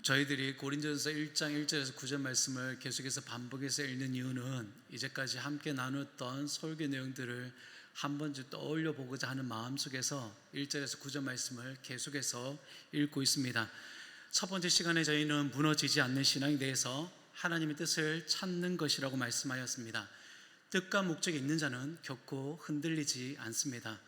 저희들이 고린도전서 1장 1절에서 9절 말씀을 계속해서 반복해서 읽는 이유는 이제까지 함께 나눴던 설교 내용들을 한 번쯤 떠올려 보고자 하는 마음속에서 1절에서 9절 말씀을 계속해서 읽고 있습니다. 첫 번째 시간에 저희는 무너지지 않는 신앙에 대해서 하나님의 뜻을 찾는 것이라고 말씀하였습니다. 뜻과 목적이 있는 자는 결코 흔들리지 않습니다.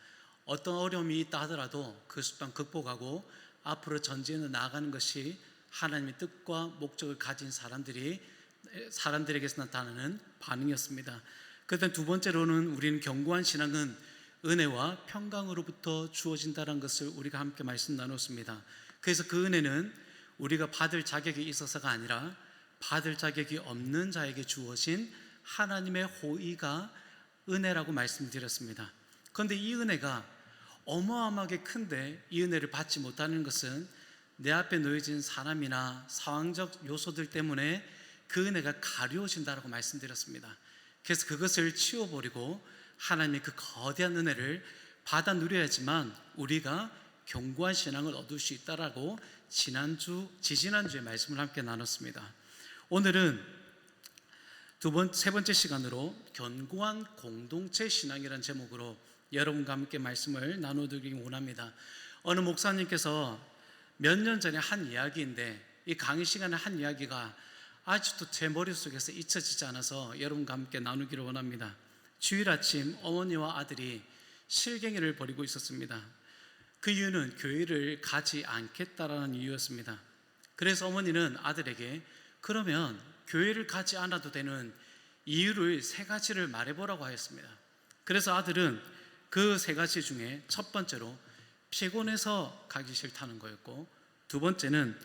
어떤 어려움이 있다 하더라도 그 순간 극복하고 앞으로 전진해 나아가는 것이 하나님의 뜻과 목적을 가진 사람들에게서 나타나는 반응이었습니다. 그다음 두 번째로는 우리는 견고한 신앙은 은혜와 평강으로부터 주어진다는 것을 우리가 함께 말씀 나눴습니다. 그래서 그 은혜는 우리가 받을 자격이 있어서가 아니라 받을 자격이 없는 자에게 주어진 하나님의 호의가 은혜라고 말씀드렸습니다. 그런데 이 은혜가 어마어마하게 큰데 이 은혜를 받지 못하는 것은 내 앞에 놓여진 사람이나 상황적 요소들 때문에 그 은혜가 가려워진다고 말씀드렸습니다. 그래서 그것을 치워버리고 하나님의 그 거대한 은혜를 받아 누려야지만 우리가 견고한 신앙을 얻을 수 있다라고 지지난주에 말씀을 함께 나눴습니다. 오늘은 세 번째 시간으로 견고한 공동체 신앙이라는 제목으로 여러분과 함께 말씀을 나눠드리기 원합니다. 어느 목사님께서 몇 년 전에 한 이야기인데 이 강의 시간에 한 이야기가 아직도 제 머릿속에서 잊혀지지 않아서 여러분과 함께 나누기를 원합니다. 주일 아침 어머니와 아들이 실갱이를 벌이고 있었습니다. 그 이유는 교회를 가지 않겠다라는 이유였습니다. 그래서 어머니는 아들에게 그러면 교회를 가지 않아도 되는 이유를 3가지를 말해보라고 하였습니다. 그래서 아들은 그 3가지 중에 첫 번째로 피곤해서 가기 싫다는 거였고, 두 번째는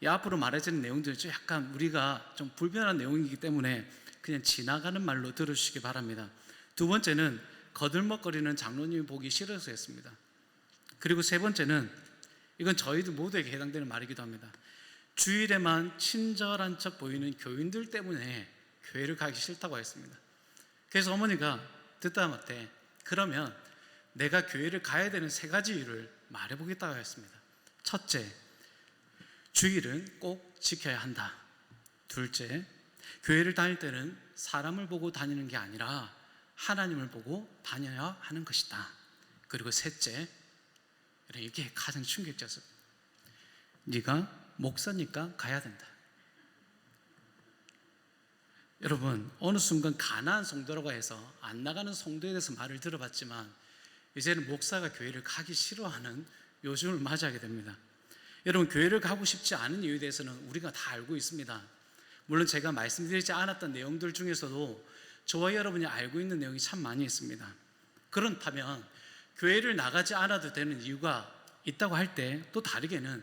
이 앞으로 말해지는 내용들이 약간 우리가 좀 불편한 내용이기 때문에 그냥 지나가는 말로 들으시기 바랍니다. 두 번째는 거들먹거리는 장로님이 보기 싫어서였습니다. 그리고 세 번째는 이건 저희들 모두에게 해당되는 말이기도 합니다. 주일에만 친절한 척 보이는 교인들 때문에 교회를 가기 싫다고 했습니다. 그래서 어머니가 듣다 못해 그러면 내가 교회를 가야 되는 3가지 이유를 말해보겠다고 했습니다. 첫째, 주일은 꼭 지켜야 한다. 둘째, 교회를 다닐 때는 사람을 보고 다니는 게 아니라 하나님을 보고 다녀야 하는 것이다. 그리고 셋째, 이게 가장 충격적이었습니다. 네가 목사니까 가야 된다. 여러분, 어느 순간 가난한 성도라고 해서 안 나가는 성도에 대해서 말을 들어봤지만 이제는 목사가 교회를 가기 싫어하는 요즘을 맞이하게 됩니다. 여러분, 교회를 가고 싶지 않은 이유에 대해서는 우리가 다 알고 있습니다. 물론 제가 말씀드리지 않았던 내용들 중에서도 저와 여러분이 알고 있는 내용이 참 많이 있습니다. 그렇다면 교회를 나가지 않아도 되는 이유가 있다고 할 때 또 다르게는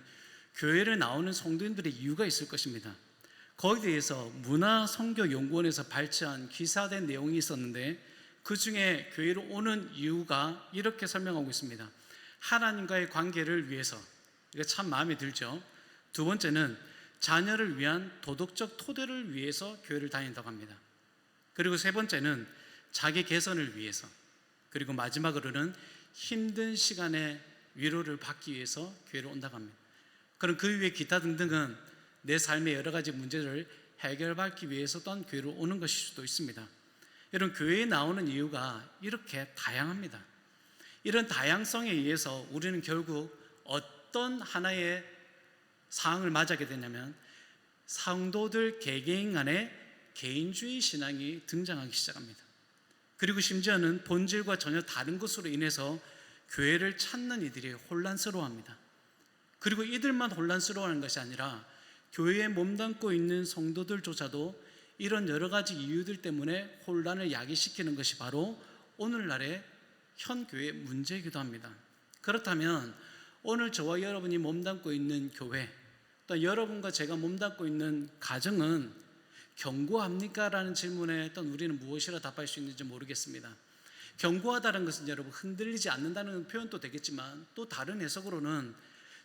교회를 나오는 성도인들의 이유가 있을 것입니다. 거기에 대해서 문화선교연구원에서 발췌한 기사된 내용이 있었는데 그 중에 교회로 오는 이유가 이렇게 설명하고 있습니다. 하나님과의 관계를 위해서, 이거 참 마음에 들죠. 두 번째는 자녀를 위한 도덕적 토대를 위해서 교회를 다닌다고 합니다. 그리고 세 번째는 자기 개선을 위해서, 그리고 마지막으로는 힘든 시간에 위로를 받기 위해서 교회를 온다고 합니다. 그럼 그 위에 기타 등등은 내 삶의 여러 가지 문제를 해결받기 위해서 또한 교회로 오는 것일 수도 있습니다. 이런 교회에 나오는 이유가 이렇게 다양합니다. 이런 다양성에 의해서 우리는 결국 어떤 하나의 상황을 맞이하게 되냐면 성도들 개개인 간의 개인주의 신앙이 등장하기 시작합니다. 그리고 심지어는 본질과 전혀 다른 것으로 인해서 교회를 찾는 이들이 혼란스러워합니다. 그리고 이들만 혼란스러워하는 것이 아니라 교회에 몸담고 있는 성도들조차도 이런 여러 가지 이유들 때문에 혼란을 야기시키는 것이 바로 오늘날의 현 교회의 문제이기도 합니다. 그렇다면 오늘 저와 여러분이 몸담고 있는 교회, 또 여러분과 제가 몸담고 있는 가정은 견고합니까? 라는 질문에 또 우리는 무엇이라 답할 수 있는지 모르겠습니다. 견고하다는 것은 여러분 흔들리지 않는다는 표현도 되겠지만 또 다른 해석으로는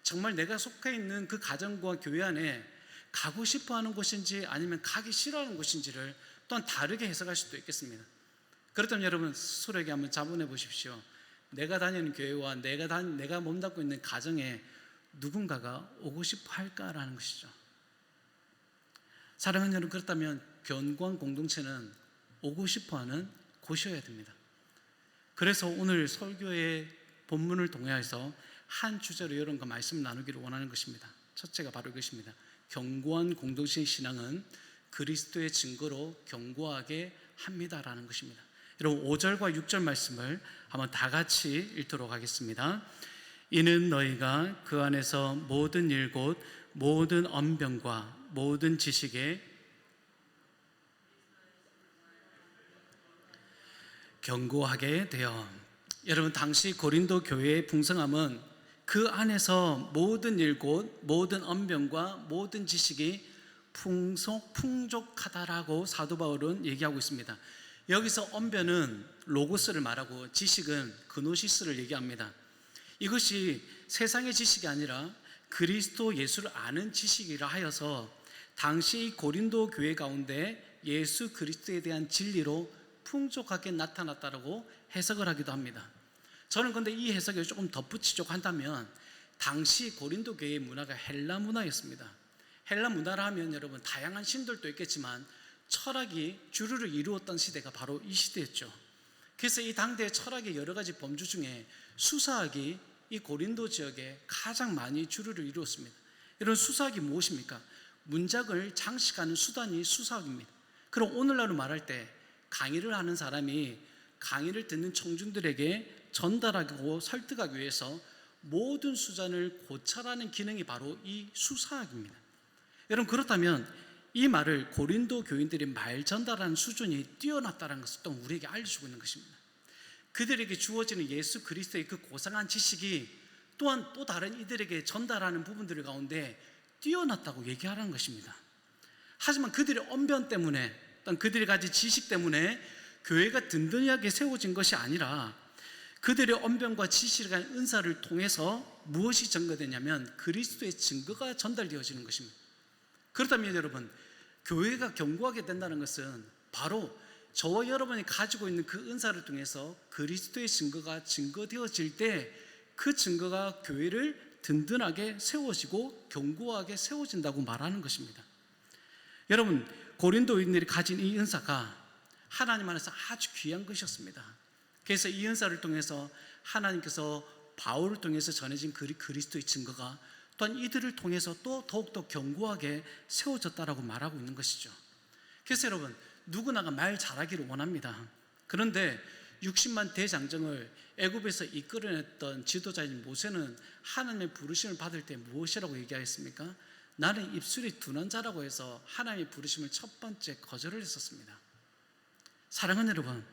정말 내가 속해 있는 그 가정과 교회 안에 가고 싶어 하는 곳인지 아니면 가기 싫어하는 곳인지를 또한 다르게 해석할 수도 있겠습니다. 그렇다면 여러분 스스로에게 한번 자문해 보십시오. 내가 다니는 교회와 내가 몸담고 있는 가정에 누군가가 오고 싶어 할까라는 것이죠. 사랑하는 여러분, 그렇다면 견고한 공동체는 오고 싶어하는 곳이어야 됩니다. 그래서 오늘 설교의 본문을 통해서 한 주제로 여러분과 말씀을 나누기를 원하는 것입니다. 첫째가 바로 이것입니다. 견고한 공동체의 신앙은 그리스도의 증거로 견고하게 합니다라는 것입니다. 여러분 5절과 6절 말씀을 한번 다 같이 읽도록 하겠습니다. 이는 너희가 그 안에서 모든 일 곧 모든 언변과 모든 지식에 견고하게 되어. 여러분 당시 고린도 교회의 풍성함은 그 안에서 모든 일 곧 모든 언변과 모든 지식이 풍족하다라고 사도 바울은 얘기하고 있습니다. 여기서 언변은 로고스를 말하고 지식은 그노시스를 얘기합니다. 이것이 세상의 지식이 아니라 그리스도 예수를 아는 지식이라 하여서 당시 고린도 교회 가운데 예수 그리스도에 대한 진리로 풍족하게 나타났다라고 해석을 하기도 합니다. 저는 근데 이 해석을 조금 덧붙이려고 한다면 당시 고린도 교회의 문화가 헬라 문화였습니다. 헬라 문화라 하면 여러분 다양한 신들도 있겠지만 철학이 주류를 이루었던 시대가 바로 이 시대였죠. 그래서 이 당대의 철학의 여러 가지 범주 중에 수사학이 이 고린도 지역에 가장 많이 주류를 이루었습니다. 이런 수사학이 무엇입니까? 문장을 장식하는 수단이 수사학입니다. 그럼 오늘날로 말할 때 강의를 하는 사람이 강의를 듣는 청중들에게 전달하고 설득하기 위해서 모든 수단을 고찰하는 기능이 바로 이 수사학입니다. 여러분 그렇다면 이 말을 고린도 교인들이 말 전달하는 수준이 뛰어났다는 것을 또 우리에게 알려주고 있는 것입니다. 그들에게 주어지는 예수 그리스도의 그 고상한 지식이 또한 또 다른 이들에게 전달하는 부분들 가운데 뛰어났다고 얘기하라는 것입니다. 하지만 그들의 언변 때문에 또는 그들이 가진 지식 때문에 교회가 든든하게 세워진 것이 아니라 그들의 언변과 지식에 대한 은사를 통해서 무엇이 증거되냐면 그리스도의 증거가 전달되어지는 것입니다. 그렇다면 여러분 교회가 견고하게 된다는 것은 바로 저와 여러분이 가지고 있는 그 은사를 통해서 그리스도의 증거가 증거되어질 때 그 증거가 교회를 든든하게 세워지고 견고하게 세워진다고 말하는 것입니다. 여러분 고린도인들이 가진 이 은사가 하나님 안에서 아주 귀한 것이었습니다. 그래서 이 은사를 통해서 하나님께서 바울을 통해서 전해진 그리스도의 증거가 또한 이들을 통해서 또 더욱더 견고하게 세워졌다라고 말하고 있는 것이죠. 그래서 여러분 누구나가 말 잘하기를 원합니다. 그런데 60만 대장정을 애굽에서 이끌어냈던 지도자인 모세는 하나님의 부르심을 받을 때 무엇이라고 얘기하였습니까? 나는 입술이 둔한 자라고 해서 하나님의 부르심을 첫 번째 거절을 했었습니다. 사랑하는 여러분,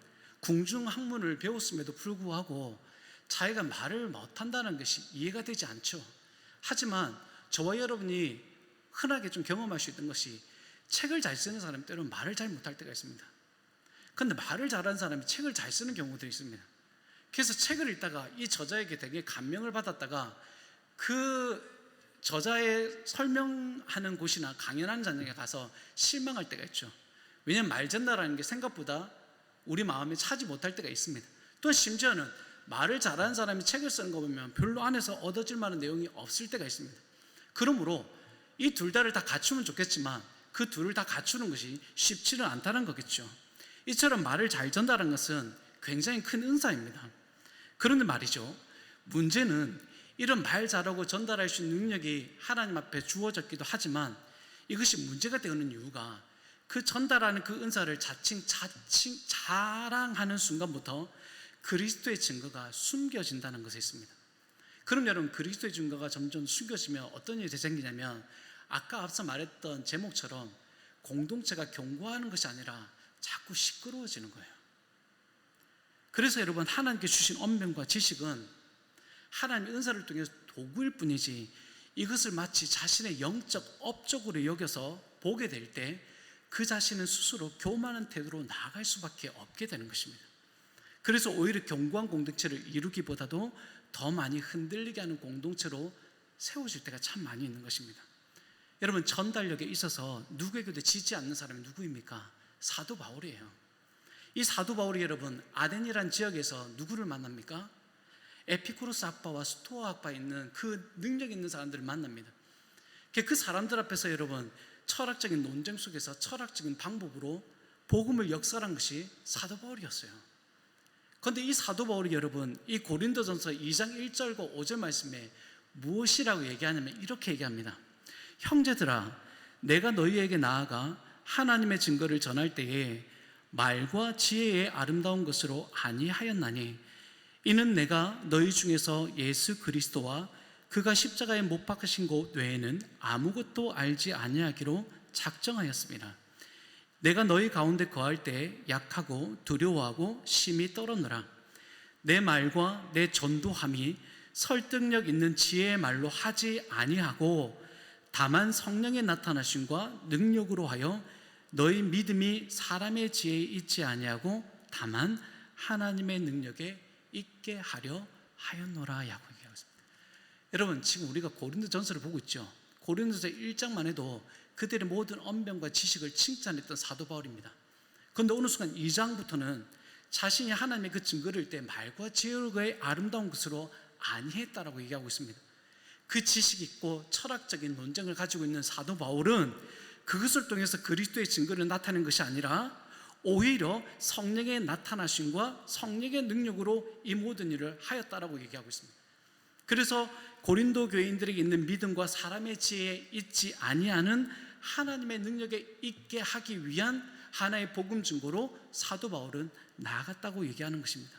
궁중학문을 배웠음에도 불구하고 자기가 말을 못한다는 것이 이해가 되지 않죠. 하지만 저와 여러분이 흔하게 좀 경험할 수 있는 것이 책을 잘 쓰는 사람이 때로는 말을 잘 못할 때가 있습니다. 그런데 말을 잘하는 사람이 책을 잘 쓰는 경우도 있습니다. 그래서 책을 읽다가 이 저자에게 되게 감명을 받았다가 그 저자의 설명하는 곳이나 강연하는 장면에 가서 실망할 때가 있죠. 왜냐하면 말 전달하는 게 생각보다 우리 마음에 차지 못할 때가 있습니다. 또 심지어는 말을 잘하는 사람이 책을 쓰는 거 보면 별로 안에서 얻어질 만한 내용이 없을 때가 있습니다. 그러므로 이 둘 다를 다 갖추면 좋겠지만 그 둘을 다 갖추는 것이 쉽지는 않다는 거겠죠. 이처럼 말을 잘 전달하는 것은 굉장히 큰 은사입니다. 그런데 말이죠, 문제는 이런 말 잘하고 전달할 수 있는 능력이 하나님 앞에 주어졌기도 하지만 이것이 문제가 되는 이유가 그 전달하는 그 은사를 자칭 자랑하는 순간부터 그리스도의 증거가 숨겨진다는 것에 있습니다. 그럼 여러분 그리스도의 증거가 점점 숨겨지면 어떤 일이 생기냐면 아까 앞서 말했던 제목처럼 공동체가 견고하는 것이 아니라 자꾸 시끄러워지는 거예요. 그래서 여러분 하나님께 주신 언변과 지식은 하나님의 은사를 통해서 도구일 뿐이지 이것을 마치 자신의 영적 업적으로 여겨서 보게 될 때 그 자신은 스스로 교만한 태도로 나아갈 수밖에 없게 되는 것입니다. 그래서 오히려 견고한 공동체를 이루기보다도 더 많이 흔들리게 하는 공동체로 세워질 때가 참 많이 있는 것입니다. 여러분 전달력에 있어서 누구에게도 지지 않는 사람이 누구입니까? 사도 바울이에요. 이 사도 바울이 여러분 아덴이란 지역에서 누구를 만납니까? 에피쿠로스 학파와 스토아 학파에 있는 그 능력 있는 사람들을 만납니다. 그 사람들 앞에서 여러분 철학적인 논쟁 속에서 철학적인 방법으로 복음을 역설한 것이 사도 바울이었어요. 그런데 이 사도 바울이 여러분 이 고린도전서 2장 1절과 5절 말씀에 무엇이라고 얘기하냐면 이렇게 얘기합니다. 형제들아, 내가 너희에게 나아가 하나님의 증거를 전할 때에 말과 지혜의 아름다운 것으로 아니하였나니 이는 내가 너희 중에서 예수 그리스도와 그가 십자가에 못 박히신 것 외에는 아무것도 알지 아니하기로 작정하였습니다. 내가 너희 가운데 거할 때 약하고 두려워하고 심히 떨었노라. 내 말과 내 전도함이 설득력 있는 지혜의 말로 하지 아니하고 다만 성령의 나타나심과 능력으로 하여 너희 믿음이 사람의 지혜에 있지 아니하고 다만 하나님의 능력에 있게 하려 하였노라 야고 얘기하겠습니다. 여러분 지금 우리가 고린도전서를 보고 있죠. 고린도서 1장만 해도 그들의 모든 언변과 지식을 칭찬했던 사도 바울입니다. 그런데 어느 순간 2장부터는 자신이 하나님의 그 증거를 때 말과 지혜의 아름다운 것으로 아니했다라고 얘기하고 있습니다. 그 지식 있고 철학적인 논쟁을 가지고 있는 사도 바울은 그것을 통해서 그리스도의 증거를 나타낸 것이 아니라 오히려 성령의 나타나심과 성령의 능력으로 이 모든 일을 하였다라고 얘기하고 있습니다. 그래서 고린도 교인들에게 있는 믿음과 사람의 지혜에 있지 아니하는 하나님의 능력에 있게 하기 위한 하나의 복음 증거로 사도 바울은 나아갔다고 얘기하는 것입니다.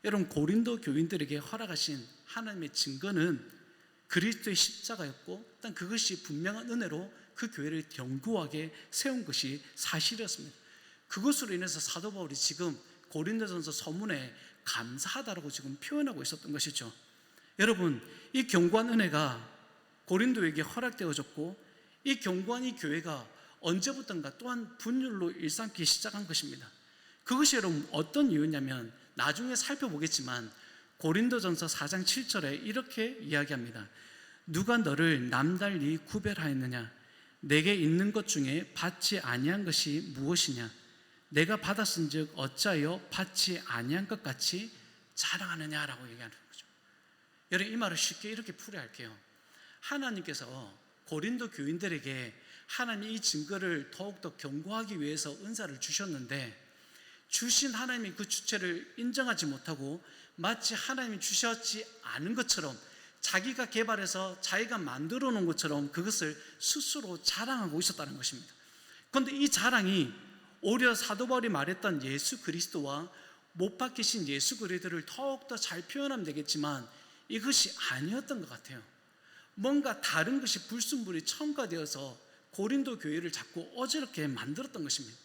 여러분 고린도 교인들에게 허락하신 하나님의 증거는 그리스도의 십자가였고 일단 그것이 분명한 은혜로 그 교회를 견고하게 세운 것이 사실이었습니다. 그것으로 인해서 사도 바울이 지금 고린도전서 서문에 감사하다라고 지금 표현하고 있었던 것이죠. 여러분 이 견고한 은혜가 고린도에게 허락되어졌고 이 견고한 이 교회가 언제부턴가 또한 분율로 일삼기 시작한 것입니다. 그것이 여러분 어떤 이유냐면 나중에 살펴보겠지만 고린도전서 4장 7절에 이렇게 이야기합니다. 누가 너를 남달리 구별하였느냐? 내게 있는 것 중에 받지 아니한 것이 무엇이냐? 내가 받았은즉 어찌하여 받지 아니한 것 같이 자랑하느냐라고 얘기하는 거죠. 여러분 이 말을 쉽게 이렇게 풀이할게요. 하나님께서 고린도 교인들에게 하나님의 이 증거를 더욱더 견고하기 위해서 은사를 주셨는데 주신 하나님의 그 주체를 인정하지 못하고 마치 하나님이 주셨지 않은 것처럼 자기가 개발해서 자기가 만들어 놓은 것처럼 그것을 스스로 자랑하고 있었다는 것입니다. 그런데 이 자랑이 오히려 사도 바울이 말했던 예수 그리스도와 못 박히신 예수 그리스도를 더욱더 잘 표현하면 되겠지만 이것이 아니었던 것 같아요. 뭔가 다른 것이 불순물이 첨가되어서 고린도 교회를 자꾸 어지럽게 만들었던 것입니다.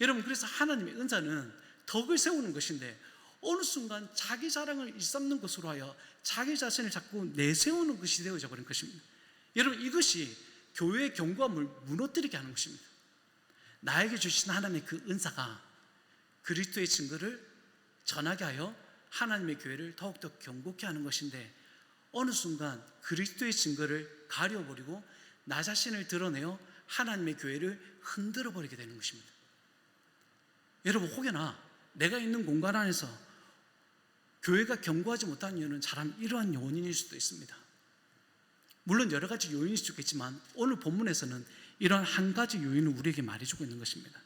여러분 그래서 하나님의 은사는 덕을 세우는 것인데 어느 순간 자기 자랑을 일삼는 것으로 하여 자기 자신을 자꾸 내세우는 것이 되어져 버린 것입니다. 여러분 이것이 교회의 견고함을 무너뜨리게 하는 것입니다. 나에게 주신 하나님의 그 은사가 그리스도의 증거를 전하게 하여 하나님의 교회를 더욱더 견고케 하는 것인데 어느 순간 그리스도의 증거를 가려버리고 나 자신을 드러내어 하나님의 교회를 흔들어 버리게 되는 것입니다. 여러분 혹여나 내가 있는 공간 안에서 교회가 견고하지 못한 이유는 잘하면 이러한 요인일 수도 있습니다. 물론 여러 가지 요인일 수 있겠지만 오늘 본문에서는 이런 한 가지 요인을 우리에게 말해주고 있는 것입니다.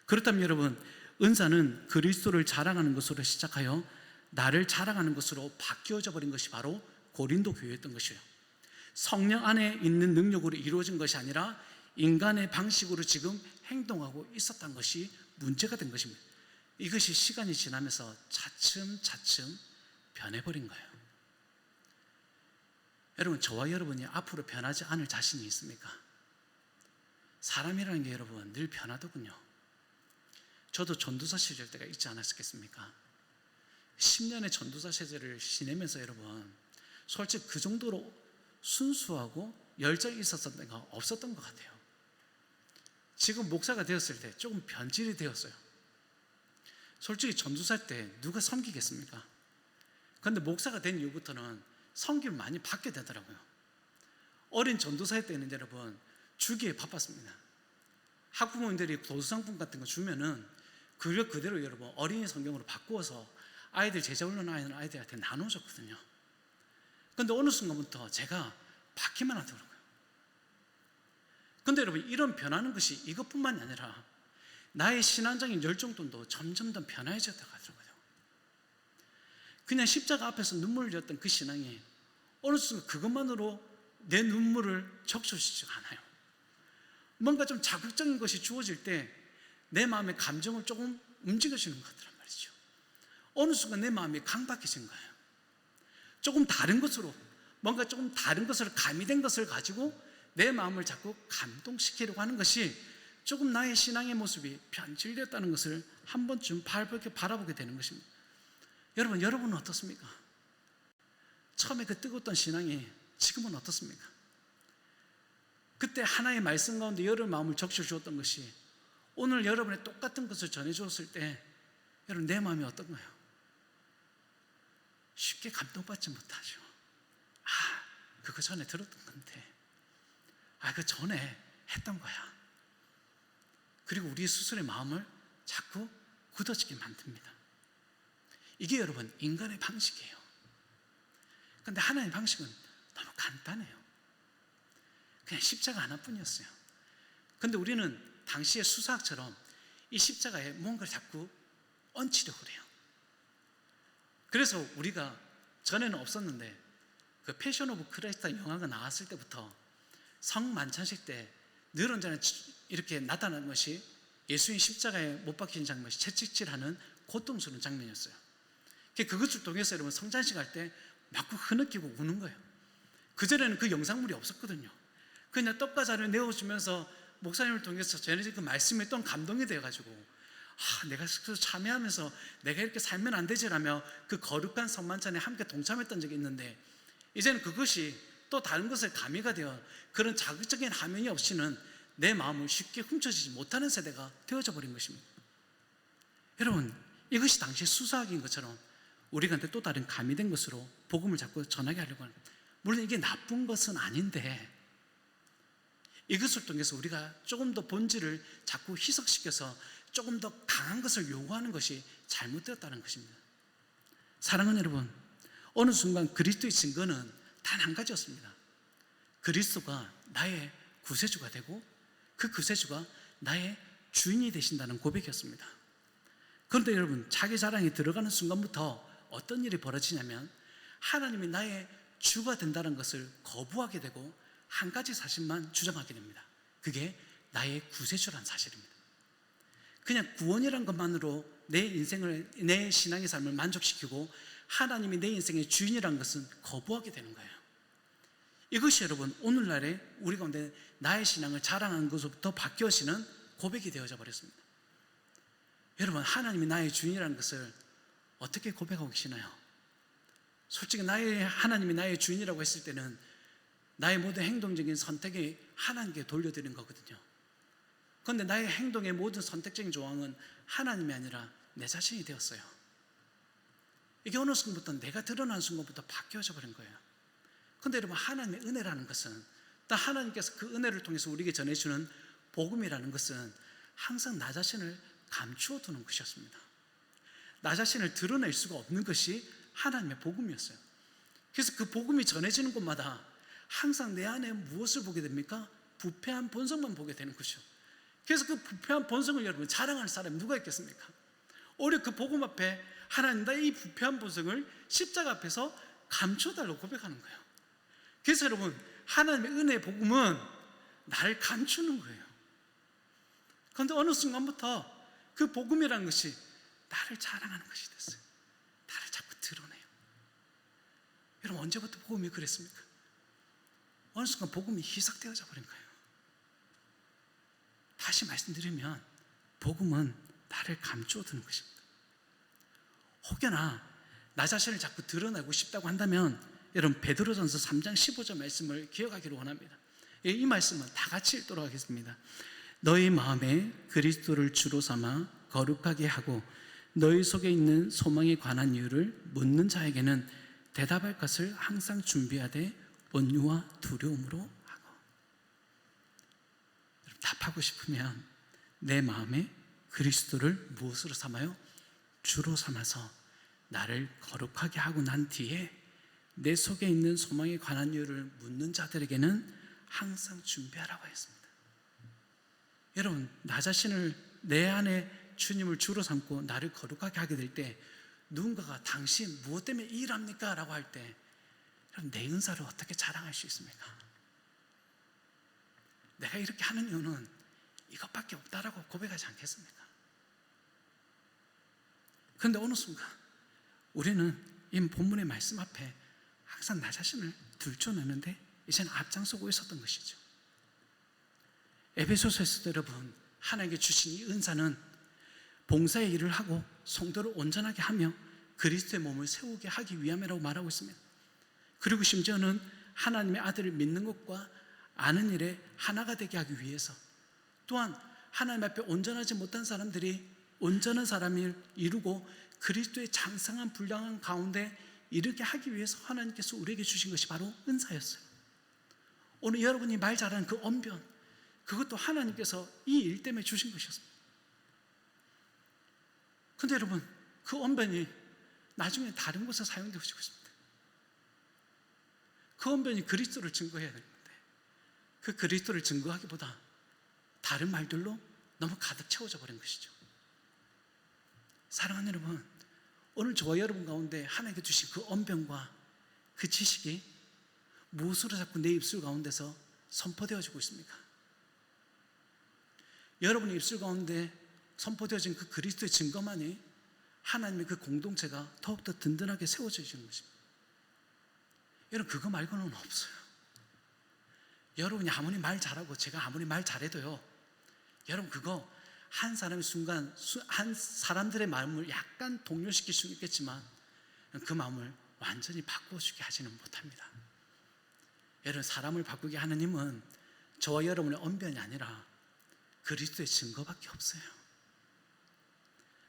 그렇다면 여러분 은사는 그리스도를 자랑하는 것으로 시작하여 나를 자랑하는 것으로 바뀌어져 버린 것이 바로 고린도 교회였던 것이에요. 성령 안에 있는 능력으로 이루어진 것이 아니라 인간의 방식으로 지금 행동하고 있었던 것이 문제가 된 것입니다. 이것이 시간이 지나면서 차츰차츰 변해버린 거예요. 여러분 저와 여러분이 앞으로 변하지 않을 자신이 있습니까? 사람이라는 게 여러분 늘 변하더군요. 저도 전도사 시절 때가 있지 않았겠습니까? 10년의 전도사 세대를 지내면서 여러분 솔직히 그 정도로 순수하고 열정이 있었던 가 없었던 것 같아요. 지금 목사가 되었을 때 조금 변질이 되었어요. 솔직히 전도사 때 누가 섬기겠습니까? 그런데 목사가 된 이후부터는 섬김을 많이 받게 되더라고요. 어린 전도사 때는 여러분 주기에 바빴습니다. 학부모님들이 도서상품 같은 거 주면은 그걸 그대로 여러분 어린이 성경으로 바꾸어서 아이들 제자 훈련하는 아이들한테 나눠줬거든요. 근데 어느 순간부터 제가 받기만 하더라고요. 근데 여러분, 이런 변하는 것이 이것뿐만이 아니라 나의 신앙적인 열정도 점점 더 변화해져 가더라고요. 그냥 십자가 앞에서 눈물을 흘렸던 그 신앙이 어느 순간 그것만으로 내 눈물을 적셔지지가 않아요. 뭔가 좀 자극적인 것이 주어질 때 내 마음의 감정을 조금 움직여주는 것 같더란 말이죠. 어느 순간 내 마음이 강박해진 거예요. 조금 다른 것으로, 뭔가 조금 다른 것으로 가미된 것을 가지고 내 마음을 자꾸 감동시키려고 하는 것이 조금 나의 신앙의 모습이 변질됐다는 것을 한 번쯤 바라보게 되는 것입니다. 여러분은 어떻습니까? 처음에 그 뜨거웠던 신앙이 지금은 어떻습니까? 그때 하나의 말씀 가운데 여러분 마음을 적셔주었던 것이 오늘 여러분의 똑같은 것을 전해주었을 때 여러분 내 마음이 어떤가요? 쉽게 감동받지 못하죠. 그거 전에 들었던 건데, 그 전에 했던 거야. 그리고 우리 스스로의 마음을 자꾸 굳어지게 만듭니다. 이게 여러분 인간의 방식이에요. 그런데 하나님의 방식은 너무 간단해요. 그냥 십자가 하나뿐이었어요. 그런데 우리는 당시의 수사학처럼 이 십자가에 뭔가를 자꾸 얹히려고 그래요. 그래서 우리가 전에는 없었는데 그 패션 오브 크라이스트 영화가 나왔을 때부터 성만찬식 때 늘 언제나 이렇게 나타나는 것이 예수님 십자가에 못 박힌 장면이 채찍질하는 고통스러운 장면이었어요. 그것을 통해서 여러분 성찬식 할 때 막 흐느끼고 우는 거예요. 그전에는 그 영상물이 없었거든요. 그냥 떡과 잔을 내어주면서 목사님을 통해서 전해진 그 말씀에 또 감동이 되어가지고 내가 참여하면서 내가 이렇게 살면 안 되지라며 그 거룩한 성만찬에 함께 동참했던 적이 있는데, 이제는 그것이 또 다른 것에 가미가 되어 그런 자극적인 화면이 없이는 내 마음을 쉽게 훔쳐지지 못하는 세대가 되어져 버린 것입니다. 여러분, 이것이 당시 수사학인 것처럼 우리가 또 다른 가미된 것으로 복음을 자꾸 전하게 하려고 하는, 물론 이게 나쁜 것은 아닌데 이것을 통해서 우리가 조금 더 본질을 자꾸 희석시켜서 조금 더 강한 것을 요구하는 것이 잘못되었다는 것입니다. 사랑하는 여러분, 어느 순간 그리스도의 증거는 단 한 가지였습니다. 그리스도가 나의 구세주가 되고 그 구세주가 나의 주인이 되신다는 고백이었습니다. 그런데 여러분, 자기 자랑이 들어가는 순간부터 어떤 일이 벌어지냐면 하나님이 나의 주가 된다는 것을 거부하게 되고 한 가지 사실만 주장하게 됩니다. 그게 나의 구세주라는 사실입니다. 그냥 구원이란 것만으로 내 인생을, 내 신앙의 삶을 만족시키고 하나님이 내 인생의 주인이라는 것은 거부하게 되는 거예요. 이것이 여러분 오늘날에 우리 가운데 나의 신앙을 자랑하는 것부터 바뀌어지는 고백이 되어져 버렸습니다. 여러분, 하나님이 나의 주인이라는 것을 어떻게 고백하고 계시나요? 솔직히 하나님이 나의 주인이라고 했을 때는 나의 모든 행동적인 선택이 하나님께 돌려드리는 거거든요. 그런데 나의 행동의 모든 선택적인 조항은 하나님이 아니라 내 자신이 되었어요. 이게 어느 순간부터 내가 드러나는 순간부터 바뀌어져 버린 거예요. 그런데 여러분, 하나님의 은혜라는 것은, 또 하나님께서 그 은혜를 통해서 우리에게 전해주는 복음이라는 것은 항상 나 자신을 감추어 두는 것이었습니다. 나 자신을 드러낼 수가 없는 것이 하나님의 복음이었어요. 그래서 그 복음이 전해지는 곳마다 항상 내 안에 무엇을 보게 됩니까? 부패한 본성만 보게 되는 것이죠. 그래서 그 부패한 본성을 여러분 자랑하는 사람이 누가 있겠습니까? 오히려 그 복음 앞에 하나님, 나의 이 부패한 본성을 십자가 앞에서 감춰달라고 고백하는 거예요. 그래서 여러분, 하나님의 은혜의 복음은 나를 감추는 거예요. 그런데 어느 순간부터 그 복음이라는 것이 나를 자랑하는 것이 됐어요. 나를 자꾸 드러내요. 여러분, 언제부터 복음이 그랬습니까? 어느 순간 복음이 희석되어져 버린 거예요. 다시 말씀드리면 복음은 나를 감추어두는 것입니다. 혹여나 나 자신을 자꾸 드러내고 싶다고 한다면 여러분, 베드로전서 3장 15절 말씀을 기억하기를 원합니다. 이 말씀은 다 같이 읽도록 하겠습니다. 너희 마음에 그리스도를 주로 삼아 거룩하게 하고 너희 속에 있는 소망에 관한 이유를 묻는 자에게는 대답할 것을 항상 준비하되 온유와 두려움으로 하고. 답하고 싶으면 내 마음에 그리스도를 무엇으로 삼아요? 주로 삼아서 나를 거룩하게 하고 난 뒤에 내 속에 있는 소망에 관한 이유를 묻는 자들에게는 항상 준비하라고 했습니다. 여러분, 나 자신을 내 안에 주님을 주로 삼고 나를 거룩하게 하게 될 때 누군가가 당신 무엇 때문에 이 일합니까? 라고 할 때 내 은사를 어떻게 자랑할 수 있습니까? 내가 이렇게 하는 이유는 이것밖에 없다라고 고백하지 않겠습니까? 그런데 어느 순간 우리는 이 본문의 말씀 앞에 항상 나 자신을 들춰내는데 이제는 앞장서고 있었던 것이죠. 에베소서에서도 여러분, 하나님께 주신 이 은사는 봉사의 일을 하고 성도를 온전하게 하며 그리스도의 몸을 세우게 하기 위함이라고 말하고 있습니다. 그리고 심지어는 하나님의 아들을 믿는 것과 아는 일에 하나가 되게 하기 위해서, 또한 하나님 앞에 온전하지 못한 사람들이 온전한 사람을 이루고 그리스도의 장성한 분량한 가운데 이르게 하기 위해서 하나님께서 우리에게 주신 것이 바로 은사였어요. 오늘 여러분이 말 잘하는 그 언변, 그것도 하나님께서 이 일 때문에 주신 것이었습니다. 그런데 여러분, 그 언변이 나중에 다른 곳에 사용되고 있습니다. 그 언변이 그리스도를 증거해야 되는데 그 그리스도를 증거하기보다 다른 말들로 너무 가득 채워져 버린 것이죠. 사랑하는 여러분, 오늘 저와 여러분 가운데 하나님께 주신 그 언변과 그 지식이 무엇으로 자꾸 내 입술 가운데서 선포되어지고 있습니까? 여러분의 입술 가운데 선포되어진 그 그리스도의 증거만이 하나님의 그 공동체가 더욱더 든든하게 세워지는 것입니다. 여러분, 그거 말고는 없어요. 여러분이 아무리 말 잘하고 제가 아무리 말 잘해도요, 여러분 그거 한 사람의 순간 한 사람들의 마음을 약간 동요시킬 수는 있겠지만 그 마음을 완전히 바꿔주게 하지는 못합니다. 여러분, 사람을 바꾸게 하는 힘은 저와 여러분의 언변이 아니라 그리스도의 증거밖에 없어요.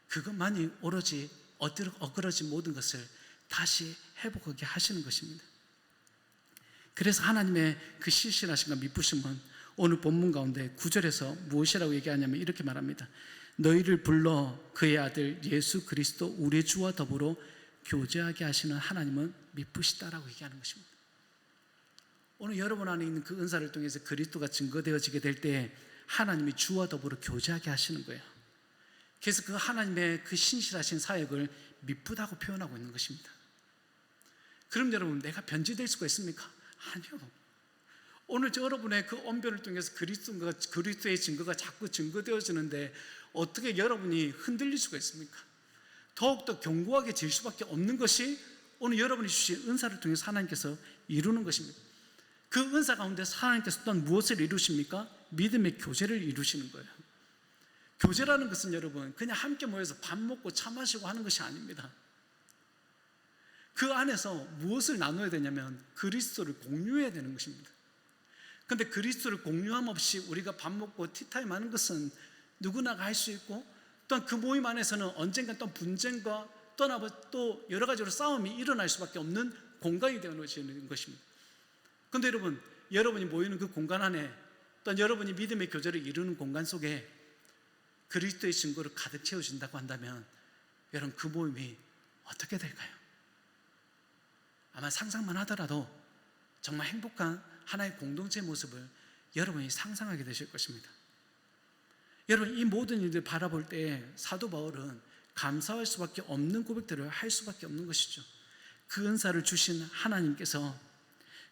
그것만이 오로지 어그러진 모든 것을 다시 회복하게 하시는 것입니다. 그래서 하나님의 그 실실하심과 미쁘심은 오늘 본문 가운데 9절에서 무엇이라고 얘기하냐면 이렇게 말합니다. 너희를 불러 그의 아들 예수 그리스도 우리 주와 더불어 교제하게 하시는 하나님은 미쁘시다라고 얘기하는 것입니다. 오늘 여러분 안에 있는 그 은사를 통해서 그리스도가 증거되어지게 될 때 하나님이 주와 더불어 교제하게 하시는 거예요. 그래서 그 하나님의 그 신실하신 사역을 미쁘다고 표현하고 있는 것입니다. 그럼 여러분, 내가 변질될 수가 있습니까? 아니요. 오늘 여러분의 그 언변을 통해서 그리스도의 증거가 자꾸 증거되어지는데 어떻게 여러분이 흔들릴 수가 있습니까? 더욱더 견고하게 질 수밖에 없는 것이 오늘 여러분이 주신 은사를 통해서 하나님께서 이루는 것입니다. 그 은사 가운데서 하나님께서 또한 무엇을 이루십니까? 믿음의 교제를 이루시는 거예요. 교제라는 것은 여러분 그냥 함께 모여서 밥 먹고 차 마시고 하는 것이 아닙니다. 그 안에서 무엇을 나눠야 되냐면 그리스도를 공유해야 되는 것입니다. 그런데 그리스도를 공유함 없이 우리가 밥 먹고 티타임 하는 것은 누구나가 할 수 있고, 또한 그 모임 안에서는 언젠가 또 분쟁과 또 여러 가지로 싸움이 일어날 수밖에 없는 공간이 되어지는 것입니다. 그런데 여러분, 여러분이 모이는 그 공간 안에 또한 여러분이 믿음의 교제를 이루는 공간 속에 그리스도의 증거를 가득 채워진다고 한다면 여러분, 그 모임이 어떻게 될까요? 아마 상상만 하더라도 정말 행복한 하나의 공동체의 모습을 여러분이 상상하게 되실 것입니다. 여러분, 이 모든 일들을 바라볼 때 사도 바울은 감사할 수밖에 없는 고백들을 할 수밖에 없는 것이죠. 그 은사를 주신 하나님께서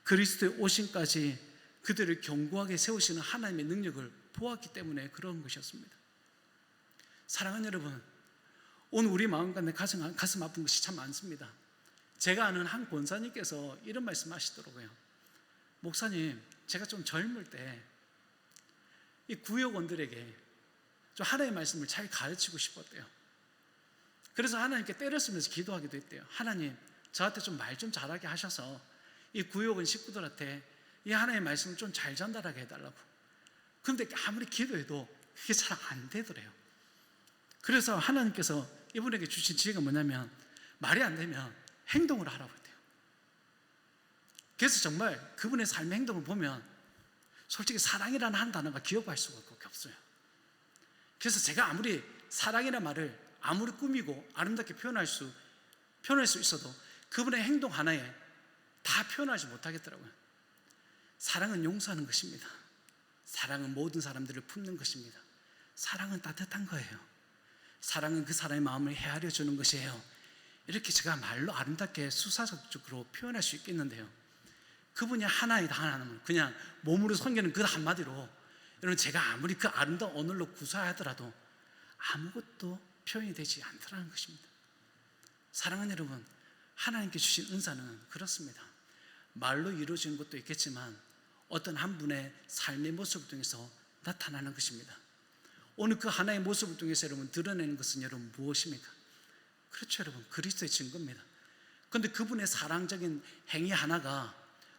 그리스도의 오심까지 그들을 견고하게 세우시는 하나님의 능력을 보았기 때문에 그런 것이었습니다. 사랑하는 여러분, 오늘 우리 마음 가운데 가슴 아픈 것이 참 많습니다. 제가 아는 한 권사님께서 이런 말씀 하시더라고요. 목사님, 제가 좀 젊을 때 이 구역원들에게 좀 하나님의 말씀을 잘 가르치고 싶었대요. 그래서 하나님께 때를 쓰면서 기도하기도 했대요. 하나님, 저한테 좀 말 좀 잘하게 하셔서 이 구역원 식구들한테 이 하나님의 말씀을 좀 잘 전달하게 해달라고. 그런데 아무리 기도해도 그게 잘 안 되더래요. 그래서 하나님께서 이분에게 주신 지혜가 뭐냐면 말이 안 되면 행동을 하라고 했대요. 그래서 정말 그분의 삶의 행동을 보면 솔직히 사랑이라는 한 단어가 기억할 수가 없어요. 그래서 제가 아무리 사랑이라는 말을 아무리 꾸미고 아름답게 표현할 수 표현할 수 있어도 그분의 행동 하나에 다 표현하지 못하겠더라고요. 사랑은 용서하는 것입니다. 사랑은 모든 사람들을 품는 것입니다. 사랑은 따뜻한 거예요. 사랑은 그 사람의 마음을 헤아려 주는 것이에요. 이렇게 제가 말로 아름답게 수사적으로 표현할 수 있겠는데요, 그분이 하나는 그냥 몸으로 섬기는 그 한마디로 여러분, 제가 아무리 그 아름다운 언어로 구사하더라도 아무것도 표현이 되지 않더라는 것입니다. 사랑하는 여러분, 하나님께 주신 은사는 그렇습니다. 말로 이루어지는 것도 있겠지만 어떤 한 분의 삶의 모습을 통해서 나타나는 것입니다. 오늘 그 하나의 모습을 통해서 여러분 드러내는 것은 여러분 무엇입니까? 그렇죠, 여러분, 그리스도의 증거입니다. 그런데 그분의 사랑적인 행위 하나가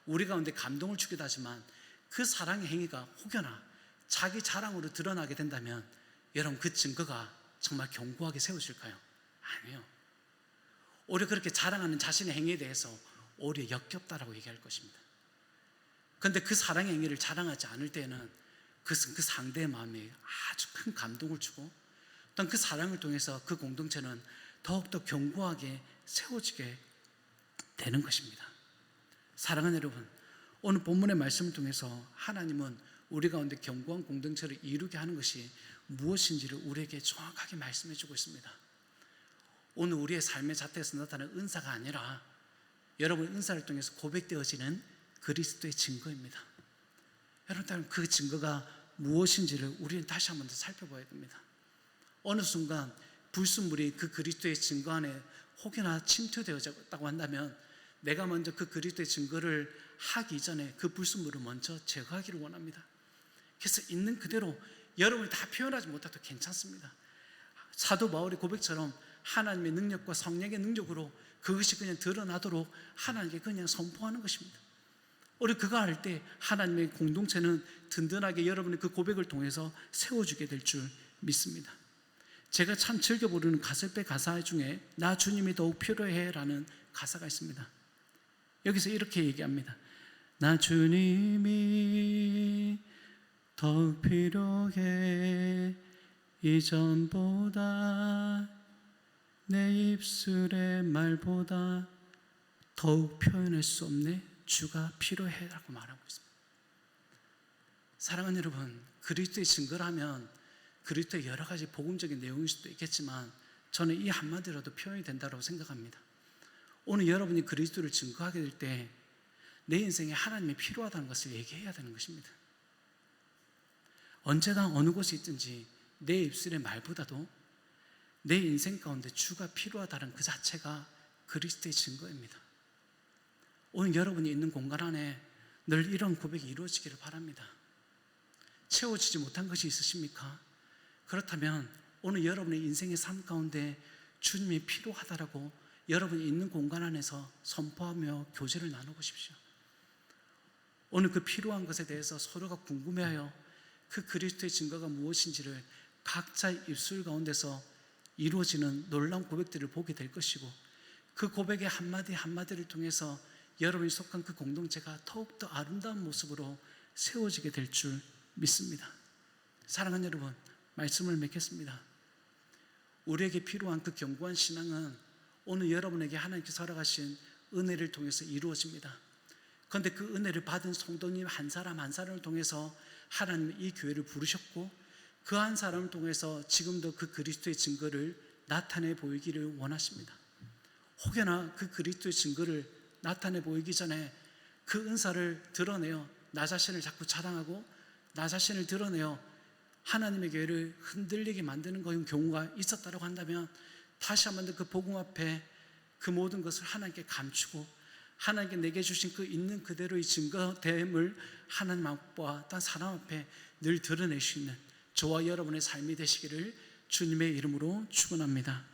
우리 가운데 감동을 주기도 하지만 그 사랑의 행위가 혹여나 자기 자랑으로 드러나게 된다면 여러분, 그 증거가 정말 견고하게 세워질까요? 아니요. 오히려 그렇게 자랑하는 자신의 행위에 대해서 오히려 역겹다라고 얘기할 것입니다. 그런데 그 사랑의 행위를 자랑하지 않을 때는 그것은 그 상대의 마음에 아주 큰 감동을 주고, 또한 그 사랑을 통해서 그 공동체는 더욱더 견고하게 세워지게 되는 것입니다. 사랑하는 여러분, 오늘 본문의 말씀을 통해서 하나님은 우리 가운데 견고한 공동체를 이루게 하는 것이 무엇인지를 우리에게 정확하게 말씀해 주고 있습니다. 오늘 우리의 삶의 자태에서 나타나는 은사가 아니라 여러분 은사를 통해서 고백되어지는 그리스도의 증거입니다. 여러분, 그 증거가 무엇인지를 우리는 다시 한번 더 살펴봐야 됩니다. 어느 순간 불순물이 그 그리스도의 증거 안에 혹여나 침투되어졌다고 한다면 내가 먼저 그 그리스도의 증거를 하기 전에 그 불순물을 먼저 제거하기를 원합니다. 그래서 있는 그대로 여러분이 다 표현하지 못해도 괜찮습니다. 사도 바울의 고백처럼 하나님의 능력과 성령의 능력으로 그것이 그냥 드러나도록 하나님께 그냥 선포하는 것입니다. 우리 그거 할 때 하나님의 공동체는 든든하게 여러분의 그 고백을 통해서 세워주게 될 줄 믿습니다. 제가 참 즐겨 부르는 가슬배 가사 중에 나 주님이 더욱 필요해 라는 가사가 있습니다. 여기서 이렇게 얘기합니다. 나 주님이 더욱 필요해, 이전보다 내 입술의 말보다 더욱 표현할 수 없네, 주가 필요해 라고 말하고 있습니다. 사랑하는 여러분, 그리스도의 증거를 하면 그리스도의 여러 가지 복음적인 내용일 수도 있겠지만 저는 이 한마디라도 표현이 된다고 생각합니다. 오늘 여러분이 그리스도를 증거하게 될 때 내 인생에 하나님이 필요하다는 것을 얘기해야 되는 것입니다. 언제나 어느 곳에 있든지 내 입술의 말보다도 내 인생 가운데 주가 필요하다는 그 자체가 그리스도의 증거입니다. 오늘 여러분이 있는 공간 안에 늘 이런 고백이 이루어지기를 바랍니다. 채워지지 못한 것이 있으십니까? 그렇다면 오늘 여러분의 인생의 삶 가운데 주님이 필요하다라고 여러분이 있는 공간 안에서 선포하며 교제를 나눠보십시오. 오늘 그 필요한 것에 대해서 서로가 궁금해하여 그 그리스도의 증거가 무엇인지를 각자의 입술 가운데서 이루어지는 놀라운 고백들을 보게 될 것이고, 그 고백의 한마디 한마디를 통해서 여러분이 속한 그 공동체가 더욱더 아름다운 모습으로 세워지게 될 줄 믿습니다. 사랑하는 여러분, 말씀을 맺겠습니다. 우리에게 필요한 그 견고한 신앙은 오늘 여러분에게 하나님께서 허락하신 은혜를 통해서 이루어집니다. 그런데 그 은혜를 받은 성도님 한 사람 한 사람을 통해서 하나님은 이 교회를 부르셨고, 그 한 사람을 통해서 지금도 그 그리스도의 증거를 나타내 보이기를 원하십니다. 혹여나 그 그리스도의 증거를 나타내 보이기 전에 그 은사를 드러내어 나 자신을 자꾸 자랑하고 나 자신을 드러내어 하나님의 교회를 흔들리게 만드는 경우가 있었다고 한다면 다시 한번 더 그 복음 앞에 그 모든 것을 하나님께 감추고 하나님께 내게 주신 그 있는 그대로의 증거됨을 하나님 앞과 딴 사람 앞에 늘 드러낼 수 있는 저와 여러분의 삶이 되시기를 주님의 이름으로 축원합니다.